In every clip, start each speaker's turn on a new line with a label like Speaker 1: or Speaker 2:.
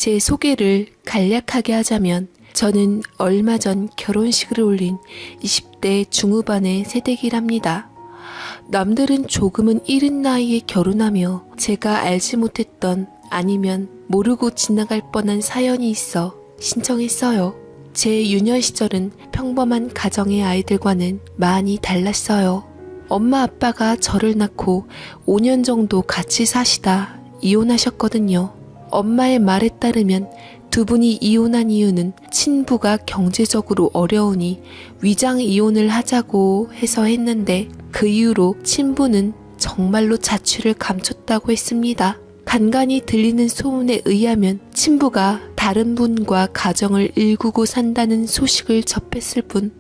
Speaker 1: 제 소개를 간략하게 하자면 저는 얼마 전 결혼식을 올린 20대 중후반의 새댁이랍니다. 남들은 조금은 이른 나이에 결혼하며 제가 알지 못했던 아니면 모르고 지나갈 뻔한 사연이 있어 신청했어요. 제 유년 시절은 평범한 가정의 아이들과는 많이 달랐어요. 엄마 아빠가 저를 낳고 5년 정도 같이 사시다 이혼하셨거든요. 엄마의 말에 따르면 두 분이 이혼한 이유는 친부가 경제적으로 어려우니 위장 이혼을 하자고 해서 했는데 그 이후로 친부는 정말로 자취를 감췄다고 했습니다. 간간히 들리는 소문에 의하면 친부가 다른 분과 가정을 일구고 산다는 소식을 접했을 뿐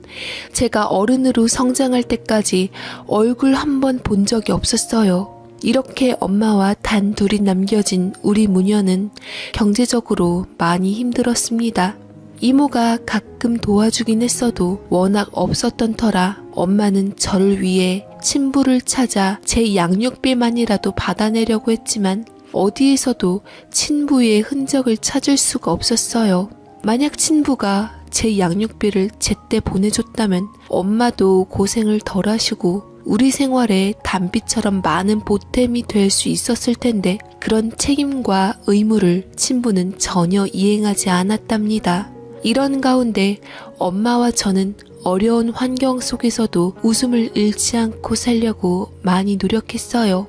Speaker 1: 제가 어른으로 성장할 때까지 얼굴 한 번 본 적이 없었어요. 이렇게 엄마와 단 둘이 남겨진 우리 무녀는 경제적으로 많이 힘들었습니다. 이모가 가끔 도와주긴 했어도 워낙 없었던 터라 엄마는 저를 위해 친부를 찾아 제 양육비만이라도 받아내려고 했지만 어디에서도 친부의 흔적을 찾을 수가 없었어요. 만약 친부가 제 양육비를 제때 보내줬다면 엄마도 고생을 덜 하시고 우리 생활에 단비처럼 많은 보탬이 될 수 있었을 텐데 그런 책임과 의무를 친부는 전혀 이행하지 않았답니다. 이런 가운데 엄마와 저는 어려운 환경 속에서도 웃음을 잃지 않고 살려고 많이 노력했어요.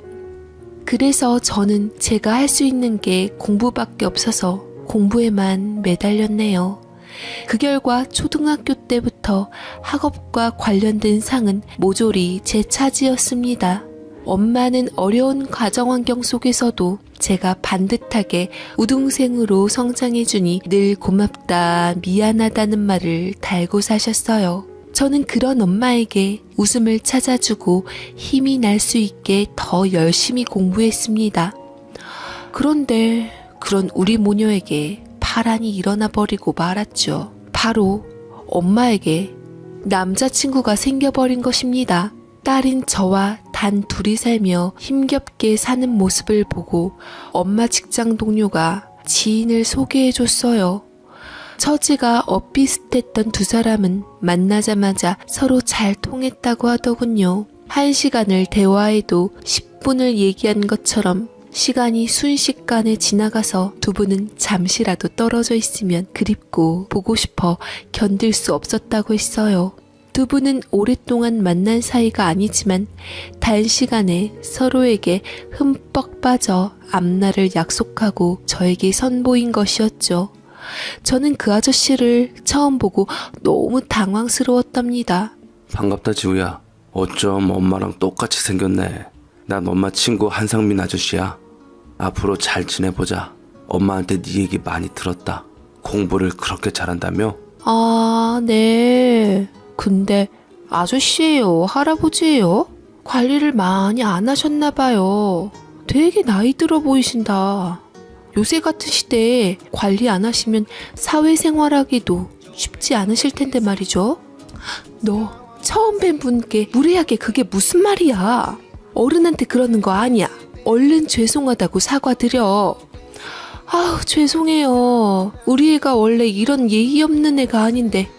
Speaker 1: 그래서 저는 제가 할 수 있는 게 공부밖에 없어서 공부에만 매달렸네요. 그 결과 초등학교 때부터 학업과 관련된 상은 모조리 제 차지였습니다. 엄마는 어려운 가정 환경 속에서도 제가 반듯하게 우등생으로 성장해주니 늘 고맙다, 미안하다는 말을 달고 사셨어요. 저는 그런 엄마에게 웃음을 찾아주고 힘이 날 수 있게 더 열심히 공부했습니다. 그런데 그런 우리 모녀에게 파란이 일어나 버리고 말았죠. 바로 엄마에게 남자친구가 생겨버린 것입니다. 딸인 저와 단 둘이 살며 힘겹게 사는 모습을 보고 엄마 직장 동료가 지인을 소개해줬어요. 처지가 엇비슷했던 두 사람은 만나자마자 서로 잘 통했다고 하더군요. 1시간을 대화해도 10분을 얘기한 것처럼 시간이 순식간에 지나가서 두 분은 잠시라도 떨어져 있으면 그립고 보고 싶어 견딜 수 없었다고 했어요. 두 분은 오랫동안 만난 사이가 아니지만 단시간에 서로에게 흠뻑 빠져 앞날을 약속하고 저에게 선보인 것이었죠. 저는 그 아저씨를 처음 보고 너무 당황스러웠답니다.
Speaker 2: 반갑다 지우야. 어쩜 엄마랑 똑같이 생겼네. 난 엄마 친구 한상민 아저씨야. 앞으로 잘 지내보자. 엄마한테 네 얘기 많이 들었다. 공부를 그렇게 잘한다며?
Speaker 1: 아, 네. 근데 아저씨예요? 할아버지예요? 관리를 많이 안 하셨나 봐요. 되게 나이 들어 보이신다. 요새 같은 시대에 관리 안 하시면 사회생활하기도 쉽지 않으실 텐데 말이죠. 너 처음 뵌 분께 무례하게 그게 무슨 말이야. 어른한테 그러는 거 아니야. 얼른 죄송하다고 사과드려. 아우, 죄송해요. 우리 애가 원래 이런 예의 없는 애가 아닌데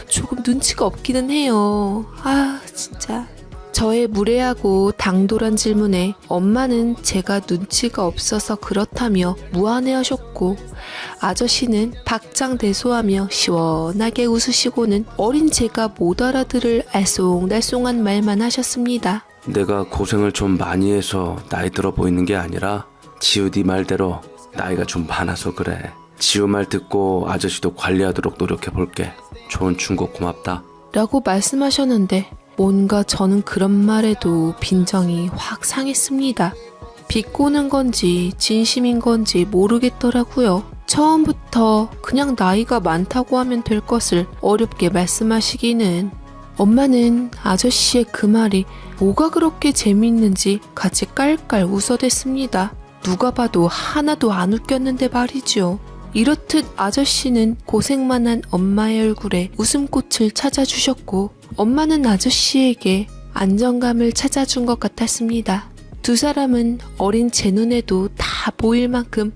Speaker 1: 조금 눈치가 없기는 해요. 아, 진짜. 저의 무례하고 당돌한 질문에 엄마는 제가 눈치가 없어서 그렇다며 무안해하셨고 아저씨는 박장대소하며 시원하게 웃으시고는 어린 제가 못 알아들을 알쏭달쏭한 말만 하셨습니다.
Speaker 2: 내가 고생을 좀 많이 해서 나이 들어 보이는 게 아니라 지우 네 말대로 나이가 좀 많아서 그래. 지우 말 듣고 아저씨도 관리하도록 노력해볼게. 좋은 충고 고맙다.
Speaker 1: 라고 말씀하셨는데 뭔가 저는 그런 말에도 빈정이 확 상했습니다. 비꼬는 건지 진심인 건지 모르겠더라고요. 처음부터 그냥 나이가 많다고 하면 될 것을 어렵게 말씀하시기는. 엄마는 아저씨의 그 말이 뭐가 그렇게 재미있는지 같이 깔깔 웃어댔습니다. 누가 봐도 하나도 안 웃겼는데 말이죠. 이렇듯 아저씨는 고생만 한 엄마의 얼굴에 웃음꽃을 찾아주셨고 엄마는 아저씨에게 안정감을 찾아준 것 같았습니다. 두 사람은 어린 제 눈에도 다 보일 만큼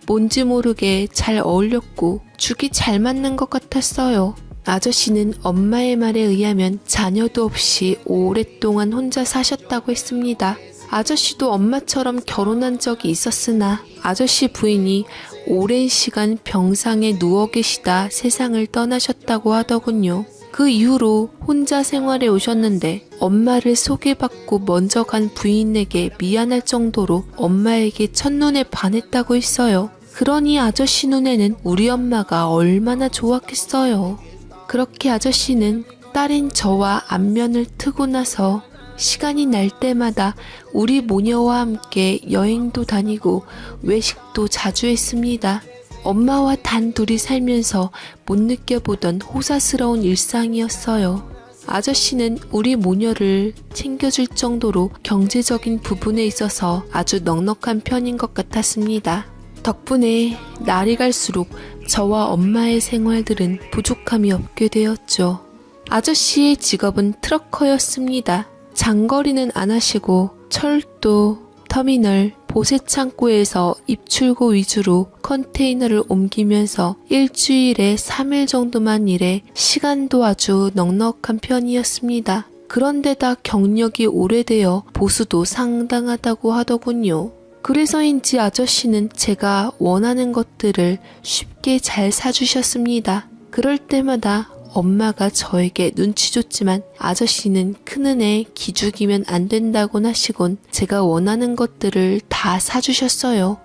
Speaker 1: 뭔지 모르게 잘 어울렸고 죽이 잘 맞는 것 같았어요. 아저씨는 엄마의 말에 의하면 자녀도 없이 오랫동안 혼자 사셨다고 했습니다. 아저씨도 엄마처럼 결혼한 적이 있었으나 아저씨 부인이 오랜 시간 병상에 누워 계시다 세상을 떠나셨다고 하더군요. 그 이후로 혼자 생활해 오셨는데 엄마를 소개받고 먼저 간 부인에게 미안할 정도로 엄마에게 첫눈에 반했다고 했어요. 그러니 아저씨 눈에는 우리 엄마가 얼마나 좋았겠어요. 그렇게 아저씨는 딸인 저와 안면을 트고 나서 시간이 날 때마다 우리 모녀와 함께 여행도 다니고 외식도 자주 했습니다. 엄마와 단둘이 살면서 못 느껴보던 호사스러운 일상이었어요. 아저씨는 우리 모녀를 챙겨줄 정도로 경제적인 부분에 있어서 아주 넉넉한 편인 것 같았습니다. 덕분에 날이 갈수록 저와 엄마의 생활들은 부족함이 없게 되었죠. 아저씨의 직업은 트럭커였습니다. 장거리는 안 하시고 철도, 터미널, 보세창고에서 입출고 위주로 컨테이너를 옮기면서 일주일에 3일 정도만 일해 시간도 아주 넉넉한 편이었습니다. 그런데다 경력이 오래되어 보수도 상당하다고 하더군요. 그래서인지 아저씨는 제가 원하는 것들을 쉽게 잘 사주셨습니다. 그럴 때마다 엄마가 저에게 눈치 줬지만 아저씨는 큰은혜 기죽이면 안 된다곤 하시곤 제가 원하는 것들을 다 사주셨어요.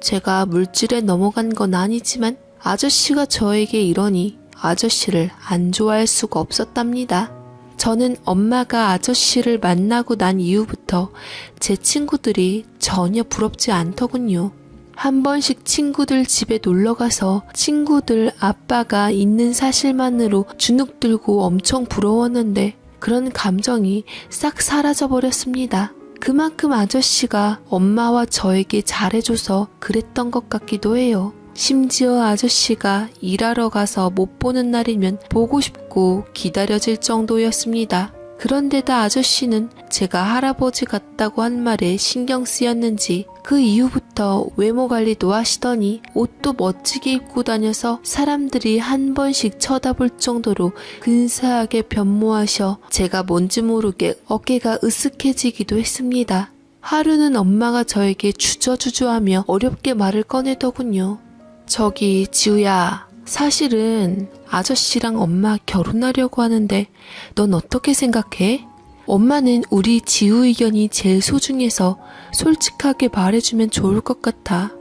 Speaker 1: 제가 물질에 넘어간 건 아니지만 아저씨가 저에게 이러니 아저씨를 안 좋아할 수가 없었답니다. 저는 엄마가 아저씨를 만나고 난 이후부터 제 친구들이 전혀 부럽지 않더군요. 한 번씩 친구들 집에 놀러가서 친구들 아빠가 있는 사실만으로 주눅 들고 엄청 부러웠는데 그런 감정이 싹 사라져버렸습니다. 그만큼 아저씨가 엄마와 저에게 잘해줘서 그랬던 것 같기도 해요. 심지어 아저씨가 일하러 가서 못 보는 날이면 보고 싶고 기다려질 정도였습니다. 그런데다 아저씨는 제가 할아버지 같다고 한 말에 신경 쓰였는지 그 이후부터 외모 관리도 하시더니 옷도 멋지게 입고 다녀서 사람들이 한 번씩 쳐다볼 정도로 근사하게 변모하셔 제가 뭔지 모르게 어깨가 으쓱해지기도 했습니다. 하루는 엄마가 저에게 주저주저하며 어렵게 말을 꺼내더군요. 저기 지우야, 사실은 아저씨랑 엄마 결혼하려고 하는데 넌 어떻게 생각해? 엄마는 우리 지우 의견이 제일 소중해서 솔직하게 말해주면 좋을 것 같아.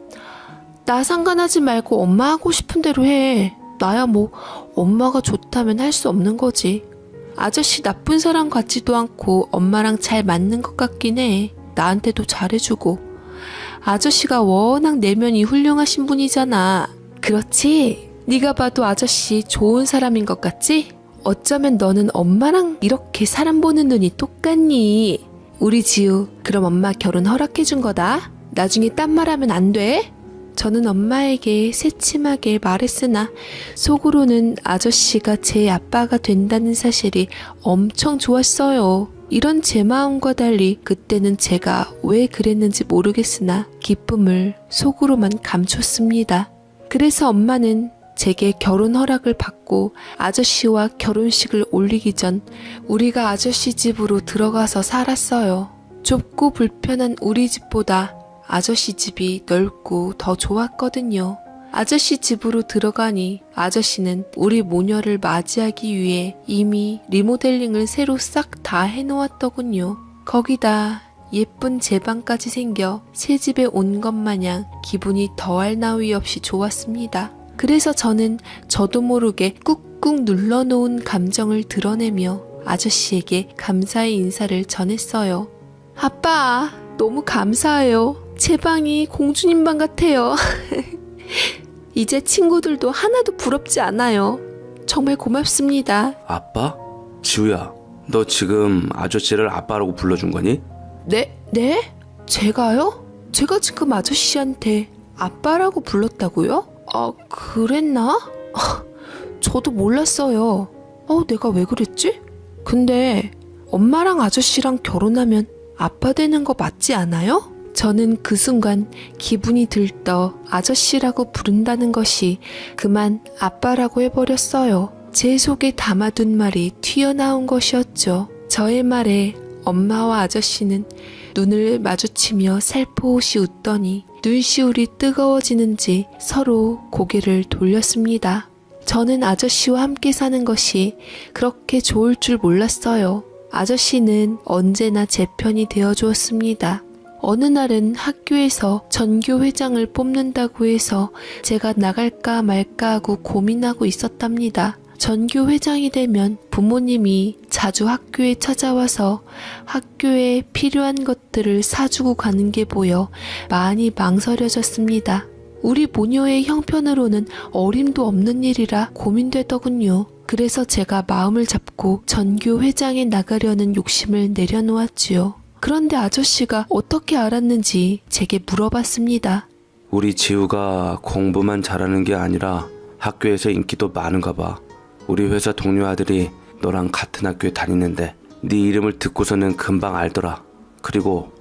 Speaker 1: 나 상관하지 말고 엄마 하고 싶은 대로 해. 나야 엄마가 좋다면 할 수 없는 거지. 아저씨 나쁜 사람 같지도 않고 엄마랑 잘 맞는 것 같긴 해. 나한테도 잘해주고. 아저씨가 워낙 내면이 훌륭하신 분이잖아. 그렇지? 네가 봐도 아저씨 좋은 사람인 것 같지? 어쩌면 너는 엄마랑 이렇게 사람 보는 눈이 똑같니? 우리 지우, 그럼 엄마 결혼 허락해준 거다. 나중에 딴 말하면 안 돼? 저는 엄마에게 새침하게 말했으나 속으로는 아저씨가 제 아빠가 된다는 사실이 엄청 좋았어요. 이런 제 마음과 달리 그때는 제가 왜 그랬는지 모르겠으나 기쁨을 속으로만 감췄습니다. 그래서 엄마는 제게 결혼 허락을 받고 아저씨와 결혼식을 올리기 전 우리가 아저씨 집으로 들어가서 살았어요. 좁고 불편한 우리 집보다 아저씨 집이 넓고 더 좋았거든요. 아저씨 집으로 들어가니 아저씨는 우리 모녀를 맞이하기 위해 이미 리모델링을 새로 싹 다 해놓았더군요. 거기다 예쁜 제 방까지 생겨 새 집에 온 것 마냥 기분이 더할 나위 없이 좋았습니다. 그래서 저는 저도 모르게 꾹꾹 눌러놓은 감정을 드러내며 아저씨에게 감사의 인사를 전했어요. 아빠, 너무 감사해요. 제 방이 공주님 방 같아요. 이제 친구들도 하나도 부럽지 않아요. 정말 고맙습니다.
Speaker 2: 아빠? 지우야, 너 지금 아저씨를 아빠라고 불러준 거니?
Speaker 1: 네? 제가요? 제가 지금 아저씨한테 아빠라고 불렀다고요? 그랬나? 저도 몰랐어요. 내가 왜 그랬지? 근데 엄마랑 아저씨랑 결혼하면 아빠 되는 거 맞지 않아요? 저는 그 순간 기분이 들떠 아저씨라고 부른다는 것이 그만 아빠라고 해버렸어요. 제 속에 담아둔 말이 튀어나온 것이었죠. 저의 말에 엄마와 아저씨는 눈을 마주치며 살포시 웃더니 눈시울이 뜨거워지는지 서로 고개를 돌렸습니다. 저는 아저씨와 함께 사는 것이 그렇게 좋을 줄 몰랐어요. 아저씨는 언제나 제 편이 되어주었습니다. 어느 날은 학교에서 전교회장을 뽑는다고 해서 제가 나갈까 말까 하고 고민하고 있었답니다. 전교회장이 되면 부모님이 자주 학교에 찾아와서 학교에 필요한 것들을 사주고 가는 게 보여 많이 망설여졌습니다. 우리 모녀의 형편으로는 어림도 없는 일이라 고민되더군요. 그래서 제가 마음을 잡고 전교회장에 나가려는 욕심을 내려놓았지요. 그런데 아저씨가 어떻게 알았는지 제게 물어봤습니다.
Speaker 2: 우리 지우가 공부만 잘하는 게 아니라 학교에서 인기도 많은가 봐. 우리 회사 동료 아들이 너랑 같은 학교에 다니는데 네 이름을 듣고서는 금방 알더라. 그리고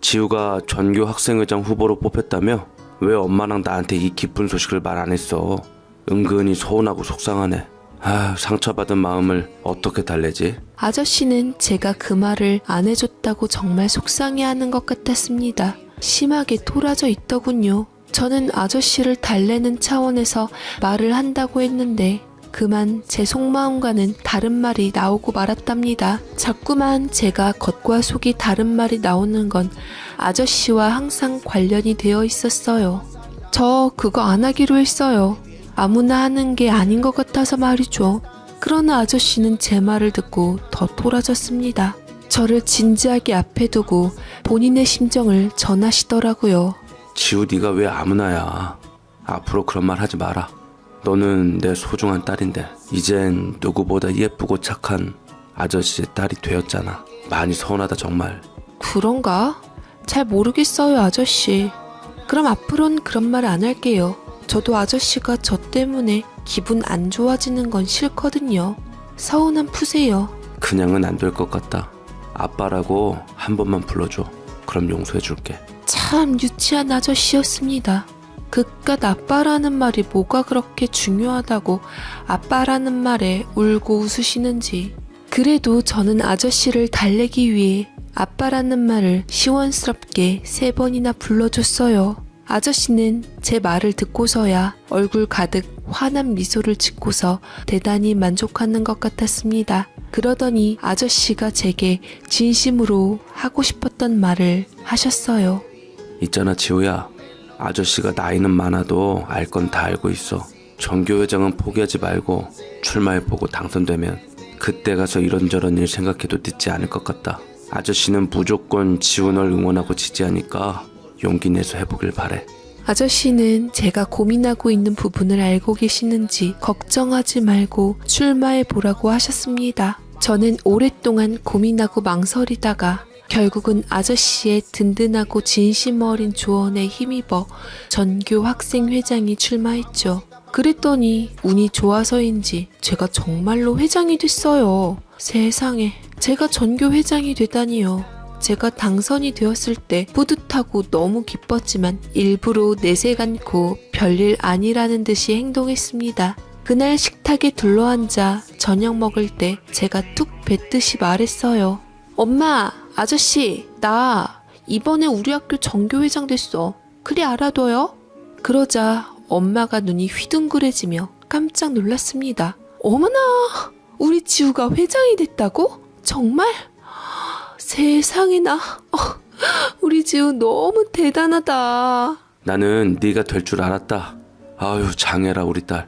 Speaker 2: 지우가 전교 학생회장 후보로 뽑혔다며? 왜 엄마랑 나한테 이 기쁜 소식을 말 안 했어? 은근히 서운하고 속상하네. 상처받은 마음을 어떻게 달래지?
Speaker 1: 아저씨는 제가 그 말을 안 해줬다고 정말 속상해하는 것 같았습니다. 심하게 토라져 있더군요. 저는 아저씨를 달래는 차원에서 말을 한다고 했는데 그만 제 속마음과는 다른 말이 나오고 말았답니다. 자꾸만 제가 겉과 속이 다른 말이 나오는 건 아저씨와 항상 관련이 되어 있었어요. 저 그거 안 하기로 했어요. 아무나 하는 게 아닌 것 같아서 말이죠. 그러나 아저씨는 제 말을 듣고 더 토라졌습니다. 저를 진지하게 앞에 두고 본인의 심정을 전하시더라고요.
Speaker 2: 지우 네가 왜 아무나야. 앞으로 그런 말 하지 마라. 너는 내 소중한 딸인데 이젠 누구보다 예쁘고 착한 아저씨의 딸이 되었잖아. 많이 서운하다 정말.
Speaker 1: 그런가? 잘 모르겠어요, 아저씨. 그럼 앞으로는 그런 말 안 할게요. 저도 아저씨가 저 때문에 기분 안 좋아지는 건 싫거든요. 서운함 푸세요.
Speaker 2: 그냥은 안 될 것 같다. 아빠라고 한 번만 불러줘. 그럼 용서해줄게.
Speaker 1: 참 유치한 아저씨였습니다. 그깟 아빠라는 말이 뭐가 그렇게 중요하다고 아빠라는 말에 울고 웃으시는지. 그래도 저는 아저씨를 달래기 위해 아빠라는 말을 시원스럽게 3번이나 불러줬어요. 아저씨는 제 말을 듣고서야 얼굴 가득 환한 미소를 짓고서 대단히 만족하는 것 같았습니다. 그러더니 아저씨가 제게 진심으로 하고 싶었던 말을 하셨어요.
Speaker 2: 있잖아 지우야. 아저씨가 나이는 많아도 알 건 다 알고 있어. 전교회장은 포기하지 말고 출마해보고 당선되면 그때 가서 이런저런 일 생각해도 늦지 않을 것 같다. 아저씨는 무조건 지우 널 응원하고 지지하니까 용기 내서 해보길 바래.
Speaker 1: 아저씨는 제가 고민하고 있는 부분을 알고 계시는지 걱정하지 말고 출마해보라고 하셨습니다. 저는 오랫동안 고민하고 망설이다가 결국은 아저씨의 든든하고 진심 어린 조언에 힘입어 전교 학생회장이 출마했죠. 그랬더니 운이 좋아서인지 제가 정말로 회장이 됐어요. 세상에, 제가 전교 회장이 되다니요. 제가 당선이 되었을 때 뿌듯하고 너무 기뻤지만 일부러 내색 않고 별일 아니라는 듯이 행동했습니다. 그날 식탁에 둘러앉아 저녁 먹을 때 제가 툭 뱉듯이 말했어요. 엄마, 아저씨, 나 이번에 우리 학교 전교회장 됐어. 그리 알아둬요. 그러자 엄마가 눈이 휘둥그레지며 깜짝 놀랐습니다. 어머나, 우리 지우가 회장이 됐다고? 정말? 세상에나, 우리 지우 너무 대단하다.
Speaker 2: 나는 네가 될 줄 알았다. 아유 장해라 우리 딸.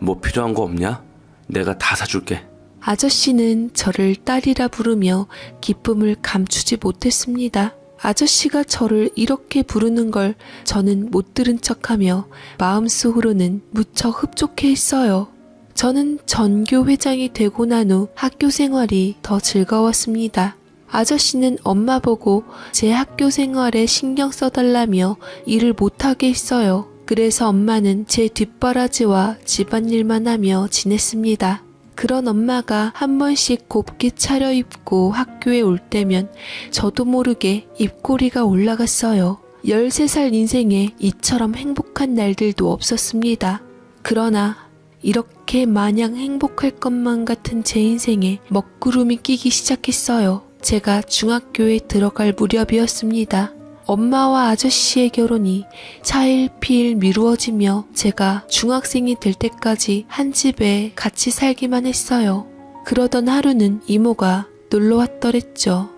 Speaker 2: 뭐 필요한 거 없냐? 내가 다 사줄게.
Speaker 1: 아저씨는 저를 딸이라 부르며 기쁨을 감추지 못했습니다. 아저씨가 저를 이렇게 부르는 걸 저는 못 들은 척하며 마음속으로는 무척 흡족해했어요. 저는 전교 회장이 되고 난 후 학교 생활이 더 즐거웠습니다. 아저씨는 엄마 보고 제 학교 생활에 신경 써달라며 일을 못하게 했어요. 그래서 엄마는 제 뒷바라지와 집안일만 하며 지냈습니다. 그런 엄마가 한 번씩 곱게 차려입고 학교에 올 때면 저도 모르게 입꼬리가 올라갔어요. 13살 인생에 이처럼 행복한 날들도 없었습니다. 그러나 이렇게 마냥 행복할 것만 같은 제 인생에 먹구름이 끼기 시작했어요. 제가 중학교에 들어갈 무렵이었습니다. 엄마와 아저씨의 결혼이 차일피일 미루어지며 제가 중학생이 될 때까지 한 집에 같이 살기만 했어요. 그러던 하루는 이모가 놀러 왔더랬죠.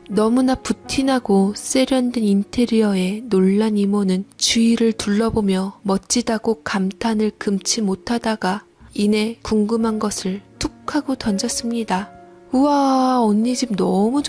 Speaker 1: 너무나 부티나고 세련된 인테리어에 놀란 이모는 주위를 둘러보며 멋지다고 감탄을 금치 못하다가 이내 궁금한 것을 툭 하고 던졌습니다. 우와, 언니 집 너무